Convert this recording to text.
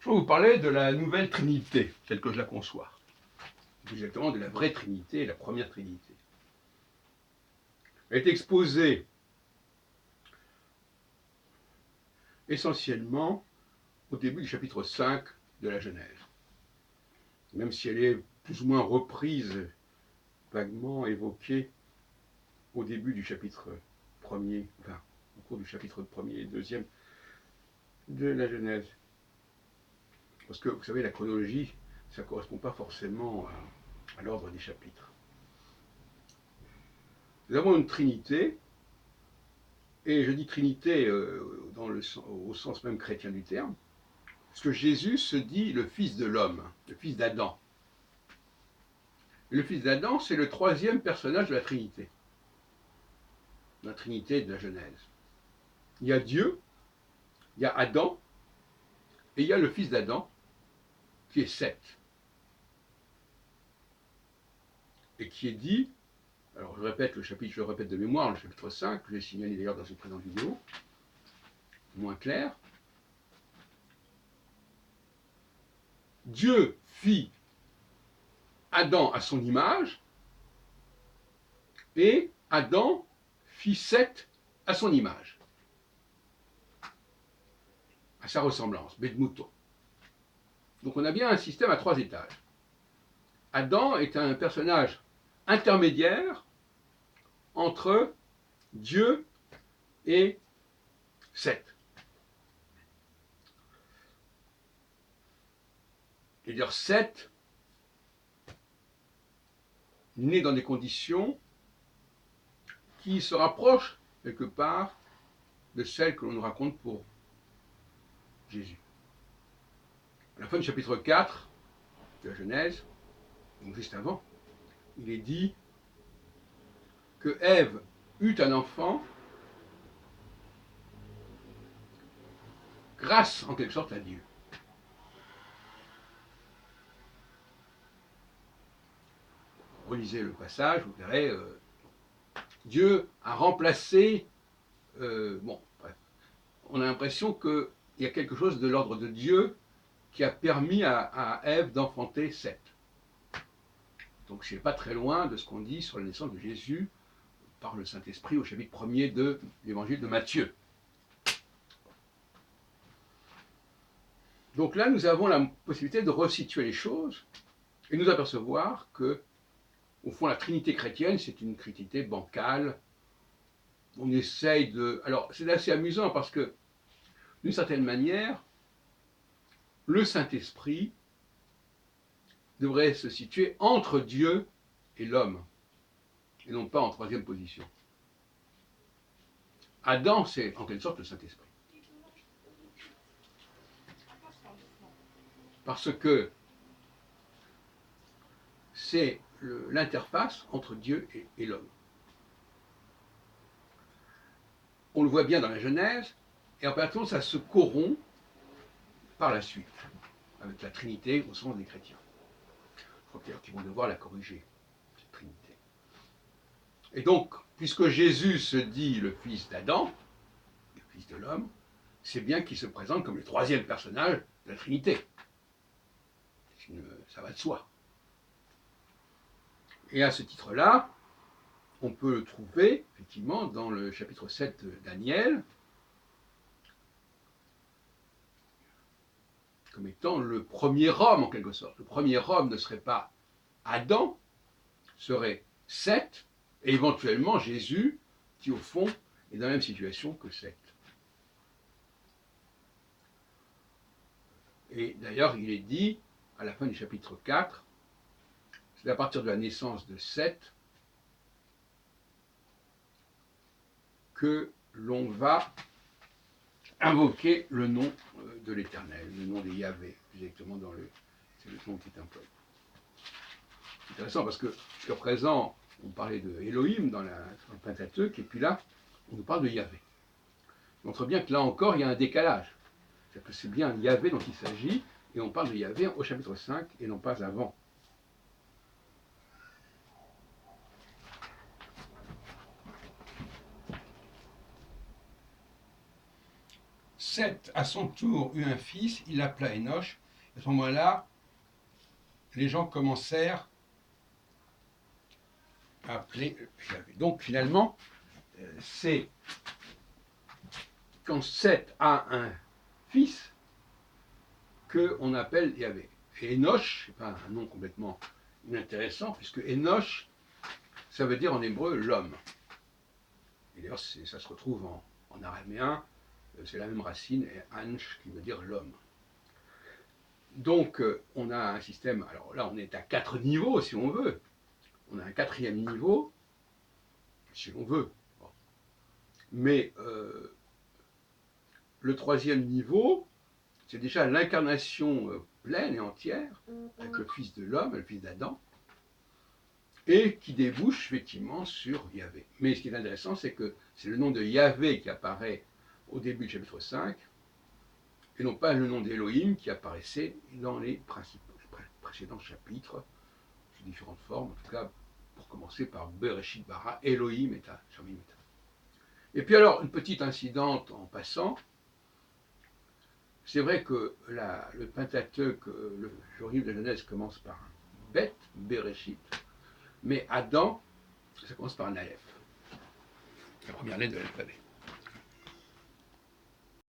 Je vais vous parler de la nouvelle Trinité, telle que je la conçois. Plus exactement de la vraie Trinité, la première Trinité. Elle est exposée essentiellement au début du chapitre 5 de la Genèse. Même si elle est plus ou moins reprise, vaguement évoquée au début du chapitre 1er, enfin, au cours du chapitre 1er et 2e de la Genèse. Parce que, vous savez, la chronologie, ça ne correspond pas forcément à l'ordre des chapitres. Nous avons une Trinité, et je dis Trinité au sens même chrétien du terme, parce que Jésus se dit le Fils de l'homme, le Fils d'Adam. Et le Fils d'Adam, c'est le troisième personnage de la Trinité de la Genèse. Il y a Dieu, il y a Adam, et il y a le Fils d'Adam, qui est Seth. Et qui est dit, alors je le répète de mémoire, le chapitre 5, que j'ai signalé d'ailleurs dans une présente vidéo, moins clair. Dieu fit Adam à son image, et Adam fit Seth à son image, à sa ressemblance, Bedmouto. Donc on a bien un système à 3 étages. Adam est un personnage intermédiaire entre Dieu et Seth. C'est-à-dire Seth, né dans des conditions qui se rapprochent quelque part de celles que l'on nous raconte pour Jésus. À la fin du chapitre 4 de la Genèse, donc juste avant, il est dit que Ève eut un enfant grâce en quelque sorte à Dieu. Relisez le passage, vous verrez, Dieu a remplacé, bref, on a l'impression qu'il y a quelque chose de l'ordre de Dieu qui a permis à Ève d'enfanter Seth. Donc je ne suis pas très loin de ce qu'on dit sur la naissance de Jésus par le Saint-Esprit au chapitre 1er de l'évangile de Matthieu. Donc là, nous avons la possibilité de resituer les choses et nous apercevoir que, au fond, la Trinité chrétienne, c'est une Trinité bancale. On essaye de... Alors, c'est assez amusant parce que, d'une certaine manière, le Saint-Esprit devrait se situer entre Dieu et l'homme, et non pas en troisième position. Adam, c'est en quelque sorte le Saint-Esprit. Parce que c'est l'interface entre Dieu et l'homme. On le voit bien dans la Genèse, et en partant, ça se corrompt par la suite, avec la Trinité au sens des chrétiens. Je crois d'ailleurs qu'ils vont devoir la corriger, cette Trinité. Et donc, puisque Jésus se dit le Fils d'Adam, le Fils de l'homme, c'est bien qu'il se présente comme le troisième personnage de la Trinité. Ça va de soi. Et à ce titre-là, on peut le trouver, effectivement, dans le chapitre 7 de Daniel, comme étant le premier homme, en quelque sorte. Le premier homme ne serait pas Adam, serait Seth, et éventuellement Jésus, qui au fond est dans la même situation que Seth. Et d'ailleurs, il est dit, à la fin du chapitre 4, c'est à partir de la naissance de Seth que l'on va invoquer le nom de l'Éternel, le nom de Yahvé, exactement c'est le nom qui est employé. C'est intéressant parce que jusqu'à présent, on parlait de Elohim dans le Pentateuque, et puis là, on nous parle de Yahvé. On montre bien que là encore, il y a un décalage. C'est-à-dire que c'est bien Yahvé dont il s'agit, et on parle de Yahvé au chapitre 5, et non pas avant. Seth, à son tour, eut un fils, il l'appela Enoch. À ce moment-là, les gens commencèrent à appeler Yahvé. Donc finalement, c'est quand Seth a un fils qu'on appelle Yahvé. Et Enoch, c'est pas un nom complètement inintéressant, puisque Enoch, ça veut dire en hébreu l'homme. Et d'ailleurs, ça se retrouve en araméen, c'est la même racine, et Ansh qui veut dire l'homme. Donc, on a un système, alors là, on est à 4 niveaux, si on veut. On a un 4e niveau, si l'on veut. Bon. Mais le 3e niveau, c'est déjà l'incarnation pleine et entière, avec le Fils de l'homme, le Fils d'Adam, et qui débouche effectivement sur Yahvé. Mais ce qui est intéressant, c'est que c'est le nom de Yahvé qui apparaît au début du chapitre 5, et non pas le nom d'Élohim qui apparaissait dans les précédents chapitres, sous différentes formes, en tout cas, pour commencer par Bereshit bara, Elohim et Shamim et. Et puis alors, une petite incidente en passant, c'est vrai que le Pentateuque, le livre de Genèse commence par un Bet, Bereshit, mais Adam, ça commence par un Aleph, la première lettre de l'alphabet.